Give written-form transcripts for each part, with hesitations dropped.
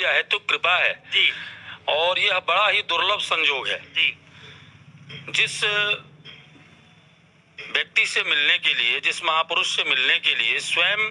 बढ़िया है तो कृपा है जी। और यह बड़ा ही दुर्लभ संजोग है जी। जिस व्यक्ति से मिलने के लिए, जिस महापुरुष से मिलने के लिए स्वयं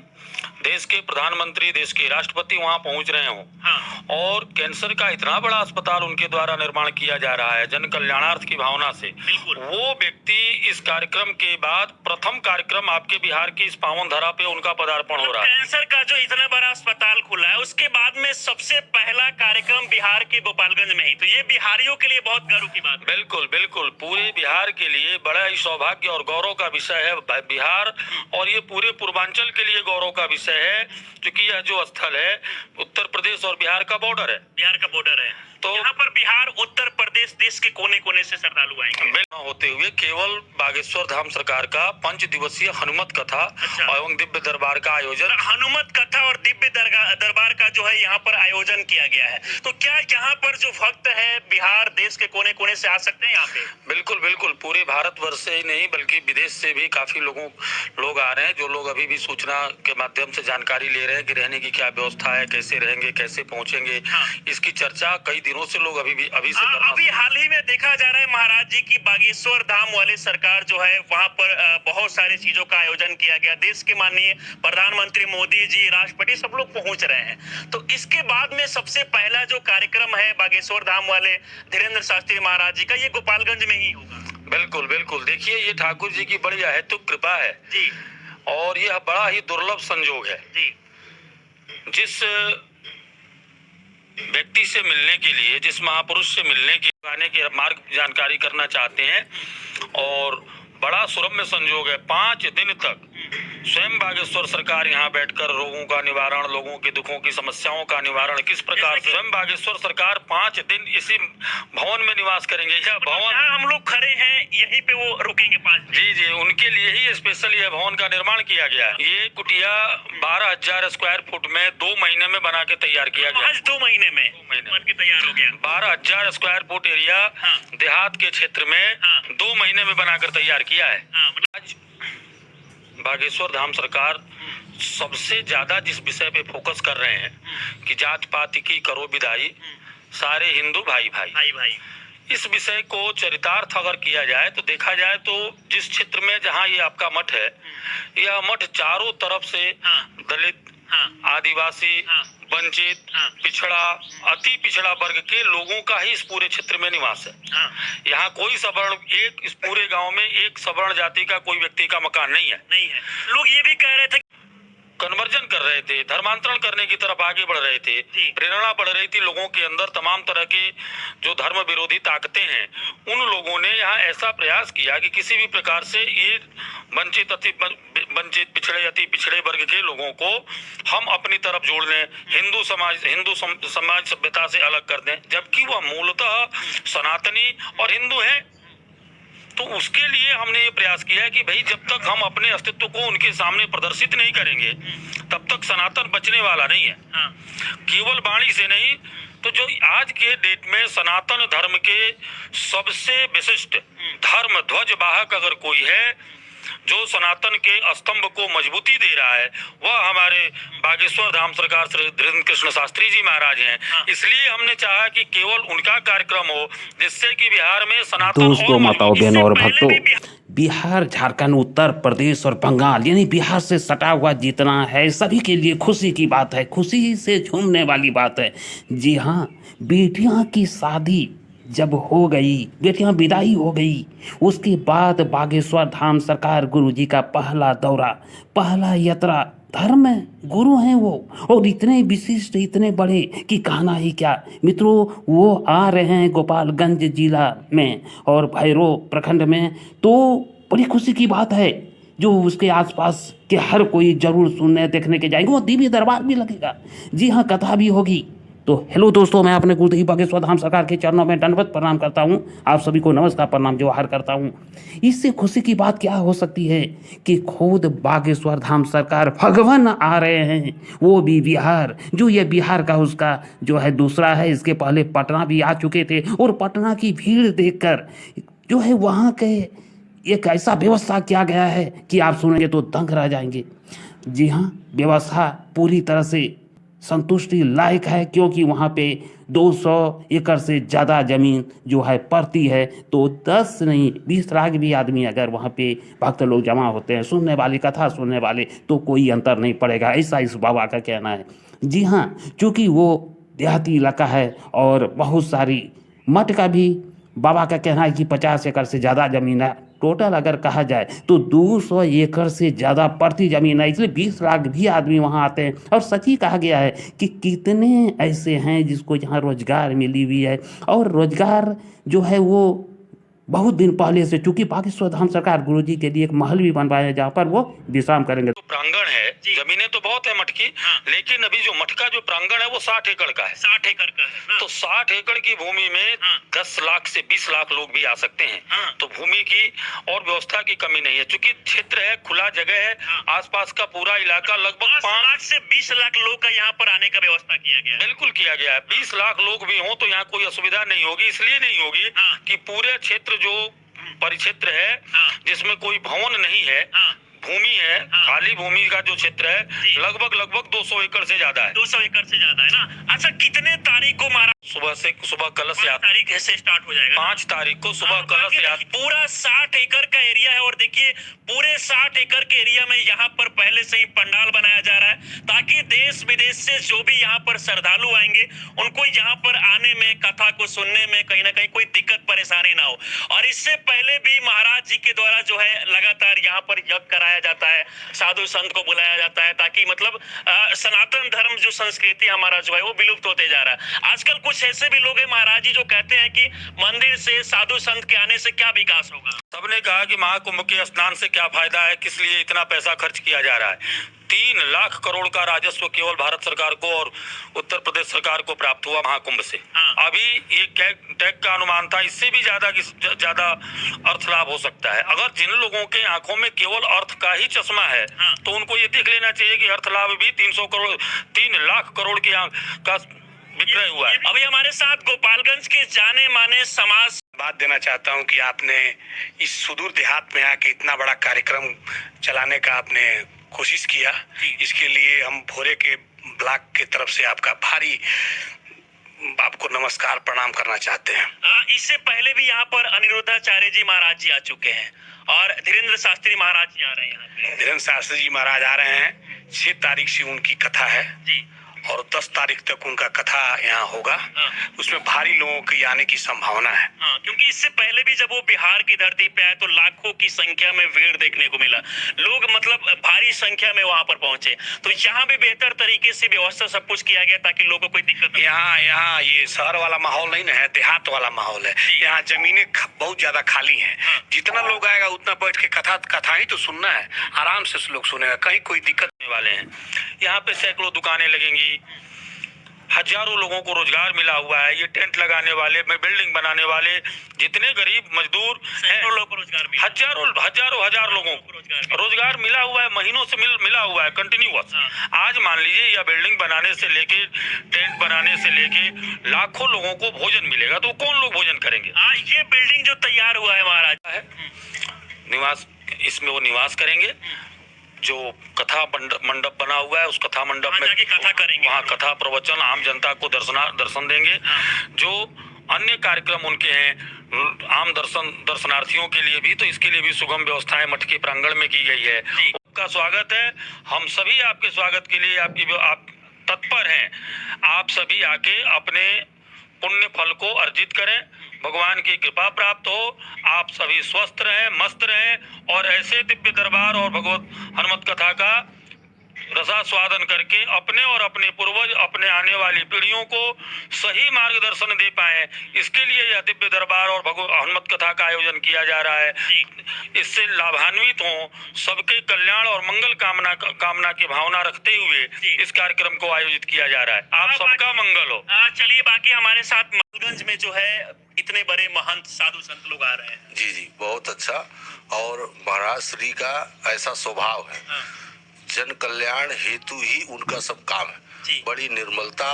देश के प्रधानमंत्री, देश के राष्ट्रपति वहां पहुंच रहे हों। हाँ। और कैंसर का इतना बड़ा अस्पताल उनके द्वारा निर्माण किया जा रहा है जन कल्याणार्थ की भावना से। वो व्यक्ति इस कार्यक्रम के बाद प्रथम कार्यक्रम आपके बिहार की इस पावन धरा पे उनका पदार्पण हो रहा है। कैंसर का जो इतना बड़ा अस्पताल खुला है उसके बाद में सबसे पहला कार्यक्रम बिहार के गोपालगंज में ही, तो ये बिहारियों के लिए बहुत गर्व की बात है। बिल्कुल बिल्कुल, पूरे बिहार के लिए बड़ा ही सौभाग्य और गौरव का विषय है बिहार, और ये पूरे पूर्वांचल के लिए गौरव का विषय है क्योंकि यह जो स्थल है उत्तर प्रदेश और बिहार का बॉर्डर है। बिहार का बॉर्डर है तो यहाँ पर बिहार, उत्तर प्रदेश, देश के कोने कोने से श्रद्धालु आएंगे। होते हुए केवल बागेश्वर धाम सरकार का 5 दिवसीय हनुमत कथा एवं दिव्य दरबार का आयोजन, हनुमत कथा और दिव्य दरबार का जो है यहाँ पर आयोजन किया गया है। तो क्या यहाँ पर जो भक्त है बिहार, देश के कोने कोने से आ सकते हैं यहाँ पे? बिल्कुल बिल्कुल, पूरे भारतवर्ष से ही नहीं बल्कि विदेश से भी काफी लोग आ रहे हैं, जो लोग अभी भी सूचना के माध्यम से जानकारी ले रहे हैं कि रहने की क्या व्यवस्था है, कैसे रहेंगे, कैसे पहुंचेंगे। इसकी चर्चा कई दिनों से लोग अभी से अभी हाल ही में देखा जा रहा है महाराज जी की बागेश्वर धाम वाले सरकार जो है वहां पर बहुत सारी चीजों का आयोजन किया गया। देश के माननीय प्रधानमंत्री मोदी जी, राष्ट्रपति सब लोग पहुंच रहे हैं। तो इसके बाद में सबसे पहला जो कार्यक्रम है बागेश्वर धाम वाले धीरेन्द्र शास्त्री महाराज जी का, ये गोपालगंज में ही होगा। बिल्कुल बिल्कुल, देखिए ये ठाकुर जी की बढ़िया है तो कृपा है जी, और यह बड़ा ही दुर्लभ संजोग है जी। जिस व्यक्ति से मिलने के लिए, जिस महापुरुष से मिलने के मार्ग जानकारी करना चाहते हैं, और बड़ा सुरम्य संजोग है। 5 दिन तक स्वयं बागेश्वर सरकार यहाँ बैठकर लोगों का निवारण, लोगों के दुखों की समस्याओं का निवारण किस प्रकार से स्वयं बागेश्वर सरकार 5 दिन इसी भवन में निवास करेंगे। यह भवन हम लोग खड़े हैं यहीं पे, वो रुकेंगे 5 दिन। जी जी, उनके लिए ही स्पेशल यह भवन का निर्माण किया गया है। ये कुटिया 12,000 स्क्वायर फुट में 2 महीने में बना के तैयार किया गया। 2 महीने में बन के तैयार हो गया। 12,000 स्क्वायर फुट एरिया देहात के क्षेत्र में 2 महीने में बनाकर तैयार किया है। आज बागेश्वर धाम सरकार सबसे ज्यादा जिस विषय पे फोकस कर रहे हैं कि जात पात की करो विदाई, सारे हिंदू भाई भाई। इस विषय को चरितार्थ अगर किया जाए तो देखा जाए तो जिस क्षेत्र में जहाँ ये आपका मठ है, यह मठ चारों तरफ से दलित, आदिवासी, वंचित, पिछड़ा, अति पिछड़ा वर्ग के लोगों का ही इस पूरे क्षेत्र में निवास है। यहाँ कोई सवर्ण, एक इस पूरे गांव में एक सवर्ण जाति का कोई व्यक्ति का मकान नहीं है। लोग ये भी कह रहे थे, कन्वर्जन कर रहे थे, धर्मांतरण करने की तरफ आगे बढ़ रहे थे, प्रेरणा बढ़ रही थी लोगों के अंदर। तमाम तरह के जो धर्म विरोधी ताकतें हैं, उन लोगों ने यहाँ ऐसा प्रयास किया कि किसी भी प्रकार से ये वंचित, अति पिछड़े वर्ग के लोगों को हम अपनी तरफ जोड़ लें, हिंदू समाज सभ्यता से अलग कर दें, जबकि वह मूलतः सनातनी और हिंदू है। तो उसके लिए हमने ये प्रयास किया है कि भाई जब तक हम अपने अस्तित्व को उनके सामने प्रदर्शित नहीं करेंगे तब तक सनातन बचने वाला नहीं है। केवल वाणी से नहीं, तो जो आज के डेट में सनातन धर्म के सबसे विशिष्ट धर्म ध्वज वाहक अगर कोई है जो सनातन के स्तंभ को मजबूती दे रहा है, वह हमारे बागेश्वर धाम सरकार श्री धीरेन्द्र कृष्ण शास्त्री जी महाराज हैं। इसलिए हमने चाहा कि केवल उनका कार्यक्रम हो जिससे कि बिहार में सनातन। दोस्तों, माताओं, बहनों और भक्तों, बिहार, झारखंड, उत्तर प्रदेश और बंगाल यानी बिहार से सटा हुआ जितना है सभी के लिए खुशी की बात है, खुशी से झूमने वाली बात है। जी हाँ, बेटियां की शादी जब हो गई, बेटियां विदाई हो गई, उसके बाद बागेश्वर धाम सरकार गुरु जी का पहला दौरा, पहला यात्रा, धर्म गुरु हैं वो, और इतने विशिष्ट, इतने बड़े कि कहना ही क्या। मित्रों, वो आ रहे हैं गोपालगंज जिला में और भैरव प्रखंड में, तो बड़ी खुशी की बात है। जो उसके आसपास के हर कोई जरूर सुनने देखने के जाएंगे। वो दिव्य दरबार भी लगेगा, जी हाँ, कथा भी होगी। तो हेलो दोस्तों, मैं अपने गुरुदेव बागेश्वर धाम सरकार के चरणों में दंडवत प्रणाम करता हूँ। आप सभी को नमस्कार, प्रणाम जोहार करता हूँ। इससे खुशी की बात क्या हो सकती है कि खुद बागेश्वर धाम सरकार भगवान आ रहे हैं, वो भी बिहार। जो ये बिहार का उसका जो है दूसरा है। इसके पहले पटना भी आ चुके थे और पटना की भीड़ देखकर जो है वहाँ के एक ऐसा व्यवस्था किया गया है कि आप सुनेंगे तो दंग रह जाएंगे। जी हाँ, व्यवस्था पूरी तरह से संतुष्टि लायक है, क्योंकि वहाँ पे 200 एकड़ से ज़्यादा ज़मीन जो है पड़ती है। तो 10 नहीं 20 लाख भी आदमी अगर वहाँ पे भक्त लोग जमा होते हैं, सुनने वाले, कथा सुनने वाले, तो कोई अंतर नहीं पड़ेगा, ऐसा इस बाबा का कहना है। जी हाँ, चूँकि वो देहाती इलाका है और बहुत सारी मठ का भी बाबा का कहना है कि 50 एकड़ से ज़्यादा ज़मीन है। टोटल अगर कहा जाए तो 200 एकड़ से ज़्यादा पड़ती ज़मीन है, इसलिए 20 लाख भी आदमी वहाँ आते हैं। और सच ही कहा गया है कि कितने ऐसे हैं जिसको यहाँ रोजगार मिली हुई है, और रोजगार जो है वो बहुत दिन पहले से, चूंकि बागेश्वर धाम सरकार गुरुजी के लिए एक महल भी बनवाया है जहाँ पर वो विश्राम करेंगे। तो प्रांगण है, जमीनें तो बहुत है मठ की, लेकिन अभी जो मठ का जो प्रांगण है वो 60 एकड़ का है। 60 एकड़ का है। तो 60 एकड़ की भूमि में 10 लाख से 20 लाख लोग भी आ सकते हैं। तो भूमि की और व्यवस्था की कमी नहीं है, क्योंकि क्षेत्र है, खुला जगह है, आसपास का पूरा इलाका लगभग 5 लाख से 20 लाख लोग का यहाँ पर आने का व्यवस्था किया गया है। बिल्कुल किया गया है। 20 लाख लोग भी हों तो यहाँ कोई असुविधा नहीं होगी। इसलिए नहीं होगी कि पूरे क्षेत्र जो परिक्षेत्र है जिसमें कोई भवन नहीं है, भूमि है, खाली भूमि का जो क्षेत्र है लगभग 200 एकड़ से ज्यादा है। 200 एकड़ से ज्यादा है ना। अच्छा, कितने तारीख को महाराज सुबह कलश यात्रा तारीख से स्टार्ट हो जाएगा? 5 तारीख को सुबह कलश यात्रा। पूरा 60 एकड़ का एरिया है, और देखिए पूरे 60 एकड़ के एरिया में यहाँ पर पहले से ही पंडाल बनाया जा रहा है, ताकि देश विदेश से जो भी यहाँ पर श्रद्धालु आएंगे उनको यहाँ पर आने में, कथा को सुनने में कहीं ना कहीं कोई दिक्कत परेशानी ना हो। और इससे पहले भी महाराज जी के द्वारा जो है लगातार यहाँ पर यज्ञ कराया जाता है, साधु संत को बुलाया जाता है, ताकि मतलब सनातन धर्म जो संस्कृति हमारा जो है वो विलुप्त होते जा रहा है। आजकल कुछ ऐसे भी लोग हैं महाराज जी जो कहते हैं कि मंदिर से साधु संत के आने से क्या विकास होगा। सबने कहा कि महाकुंभ के स्नान से क्या फायदा है, किस लिए इतना पैसा खर्च किया जा रहा है। 3 लाख करोड़ का राजस्व केवल भारत सरकार को और उत्तर प्रदेश सरकार को प्राप्त हुआ महाकुंभ से। अभी ये टैग का अनुमान था, इससे भी ज्यादा अर्थ लाभ हो सकता है। अगर जिन लोगों के आंखों में केवल अर्थ का ही चश्मा है तो उनको ये देख लेना चाहिए कि अर्थ लाभ भी 3 लाख करोड़ के का विक्रय हुआ है। अभी हमारे साथ गोपालगंज के जाने माने समाज बात देना चाहता हूं कि आपने इस सुदूर देहात में आके इतना बड़ा कार्यक्रम चलाने का आपने कोशिश किया, इसके लिए हम भोरे के ब्लॉक की तरफ से आपका भारी आपको नमस्कार प्रणाम करना चाहते हैं। इससे पहले भी यहाँ पर अनिरुद्धाचार्य जी महाराज जी आ चुके हैं, और धीरेन्द्र शास्त्री महाराज जी आ रहे हैं यहाँ पे। धीरेन्द्र शास्त्री जी महाराज आ रहे हैं। 6 तारीख से उनकी कथा है जी, और 10 तारीख तक उनका कथा यहाँ होगा। उसमें भारी लोगों की आने की संभावना है। क्योंकि इससे पहले भी जब वो बिहार की धरती पे आए तो लाखों की संख्या में भीड़ देखने को मिला, लोग मतलब भारी संख्या में वहां पर पहुंचे। तो यहाँ भी बेहतर तरीके से व्यवस्था सब कुछ किया गया ताकि लोगों को कोई दिक्कत नहीं। यहाँ ये शहर वाला माहौल नहीं है, देहात वाला माहौल है। यहाँ जमीनें बहुत ज्यादा खाली हैं। जितना लोग आएगा उतना बैठ के कथा ही तो सुनना है, आराम से लोग सुनेगा, कहीं कोई दिक्कत वाले हैं। यहाँ पे सैकड़ों दुकानें लगेंगी, हजारों लोगों को रोजगार मिला हुआ है। ये टेंट लगाने वाले, बिल्डिंग बनाने वाले, जितने गरीब मजदूर हैं, लोगों को रोजगार मिला, हजार लोगों को रोजगार मिला हुआ है, महीनों से मिला हुआ है कंटिन्यूअस। आज मान लीजिए यह बिल्डिंग बनाने से लेके, टेंट बनाने से लेके लाखों लोगों को भोजन मिलेगा, तो कौन लोग भोजन करेंगे? ये बिल्डिंग जो तैयार हुआ है महाराज, निवास, इसमें वो निवास करेंगे। जो कथा मंडप बना हुआ है, उस कथा मंडप में कथा करेंगे, वहाँ कथा प्रवचन आम जनता को दर्शन देंगे। जो अन्य कार्यक्रम उनके हैं आम दर्शनार्थियों के लिए भी, तो इसके लिए भी सुगम व्यवस्थाएं मठ के प्रांगण में की गई है। आपका स्वागत है, हम सभी आपके स्वागत के लिए आप तत्पर हैं। आप सभी आके अपने पुण्य फल को अर्जित करें, भगवान की कृपा प्राप्त हो, आप सभी स्वस्थ रहें, मस्त रहें, और ऐसे दिव्य दरबार और भगवत हनुमत कथा का रसास्वादन करके अपने और अपने पूर्वज, अपने आने वाली पीढ़ियों को सही मार्गदर्शन दे पाए। इसके लिए यह दिव्य दरबार और भगवत हनुमत कथा का आयोजन किया जा रहा है। इससे लाभान्वित हों, सबके कल्याण और मंगल कामना की भावना रखते हुए इस कार्यक्रम को आयोजित किया जा रहा है। आप सबका मंगल हो। चलिए, बाकी हमारे साथ गोपालगंज में जो है इतने बड़े महंत साधु संत लोग आ रहे हैं। जी बहुत अच्छा। और महाराज श्री का ऐसा स्वभाव है, जन कल्याण हेतु ही उनका सब काम है। बड़ी निर्मलता,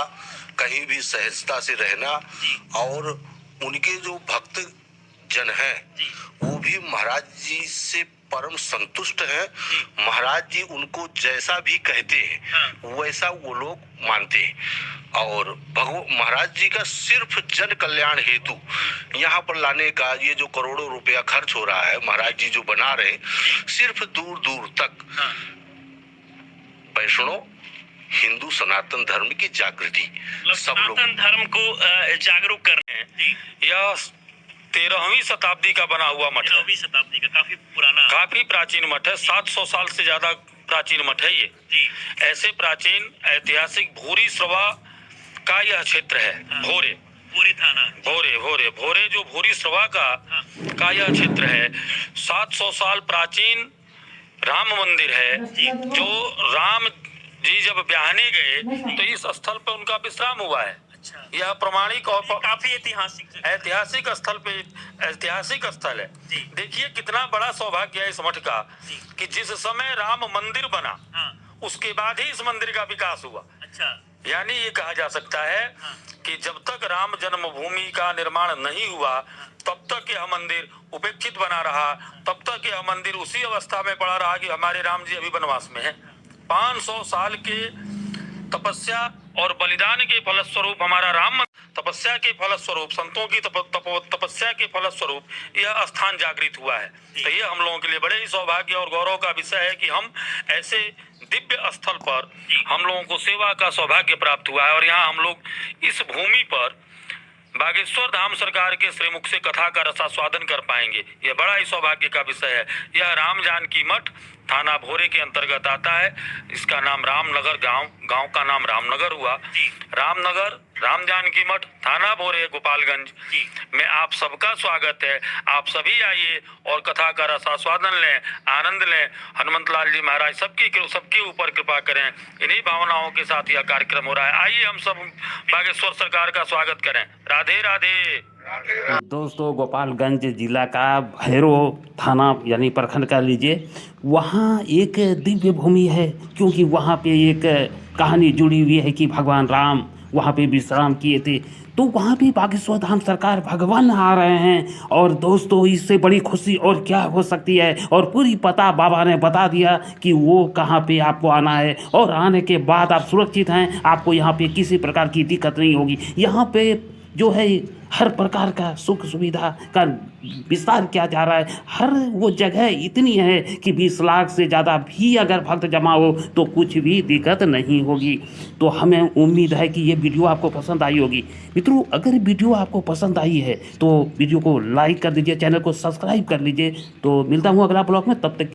कहीं भी सहजता से रहना, और उनके जो भक्त जन हैं वो भी महाराज जी से परम संतुष्ट हैं। महाराज जी उनको जैसा भी कहते हैं वैसा वो लोग मानते हैं। और महाराज जी का सिर्फ जन कल्याण हेतु यहाँ पर लाने का ये जो करोड़ों रुपया खर्च हो रहा है, महाराज जी जो बना रहे, सिर्फ दूर दूर तक वैष्णव हिंदू सनातन धर्म की जागृति, सब लोग सनातन धर्म को जागरूक कर रहे हैं। यह 13वीं शताब्दी का बना हुआ मठ है, 13वीं शताब्दी का काफी पुराना, काफी प्राचीन मठ है। 700 साल से ज्यादा प्राचीन मठ है ये। ऐसे प्राचीन ऐतिहासिक भूरी श्रवा का यह क्षेत्र है। भोरे पूरी थाना, भोरे जो भूरी श्रवा का यह क्षेत्र है। 700 साल प्राचीन राम मंदिर है। जो राम जी जब ब्याहने गए तो इस स्थल पर उनका विश्राम हुआ है। यह प्रमाणिक और काफी ऐतिहासिक स्थल है। देखिए कितना बड़ा सौभाग्य है इस मठ का कि जिस समय राम मंदिर बना उसके बाद ही इस मंदिर का विकास हुआ। यानी ये कहा जा सकता है कि जब तक राम जन्मभूमि का निर्माण नहीं हुआ तब तक यह मंदिर उपेक्षित बना रहा, तब तक यह मंदिर उसी अवस्था में पड़ा रहा कि हमारे राम जी अभी वनवास में है। 500 साल के तपस्या और बलिदान के फलस्वरूप हमारा राम, तपस्या के फलस्वरूप, संतों की तपस्या के फलस्वरूप यह स्थान जागृत हुआ है। तो ये हम लोगों के लिए बड़े ही सौभाग्य और गौरव का विषय है कि हम ऐसे दिव्य स्थल पर हम लोगों को सेवा का सौभाग्य प्राप्त हुआ है। और यहाँ हम लोग इस भूमि पर बागेश्वर धाम सरकार के श्रीमुख से कथा का रसास्वादन कर पाएंगे। यह बड़ा ही सौभाग्य का विषय है। यह राम जानकी मठ थाना भोरे के अंतर्गत आता है। इसका नाम रामनगर, गांव का नाम रामनगर हुआ। रामनगर, राम जानकी मठ, थाना भोरे, गोपालगंज में आप सबका स्वागत है। आप सभी आइए और कथा का रसास्वादन लें, आनंद लें। हनुमंत लाल जी महाराज सबके ऊपर कृपा करें। इन्हीं भावनाओं के साथ यह कार्यक्रम हो रहा है। आइए हम सब बागेश्वर सरकार का स्वागत करें। राधे राधे। दोस्तों, गोपालगंज जिला का भैरो थाना यानी प्रखंड का लीजिए, वहाँ एक दिव्य भूमि है, क्योंकि वहाँ पे एक कहानी जुड़ी हुई है कि भगवान राम वहाँ पे विश्राम किए थे। तो वहाँ भी बागेश्वर धाम सरकार भगवान आ रहे हैं। और दोस्तों, इससे बड़ी खुशी और क्या हो सकती है। और पूरी पता बाबा ने बता दिया कि वो कहाँ पे आपको आना है, और आने के बाद आप सुरक्षित हैं। आपको यहाँ पे किसी प्रकार की दिक्कत नहीं होगी। यहाँ पे जो है हर प्रकार का सुख सुविधा का विस्तार किया जा रहा है। हर वो जगह इतनी है कि 20 लाख से ज़्यादा भी अगर भक्त जमा हो तो कुछ भी दिक्कत नहीं होगी। तो हमें उम्मीद है कि ये वीडियो आपको पसंद आई होगी। मित्रों, अगर वीडियो आपको पसंद आई है तो वीडियो को लाइक कर दीजिए, चैनल को सब्सक्राइब कर लीजिए। तो मिलता हूँ अगला ब्लॉग में, तब तक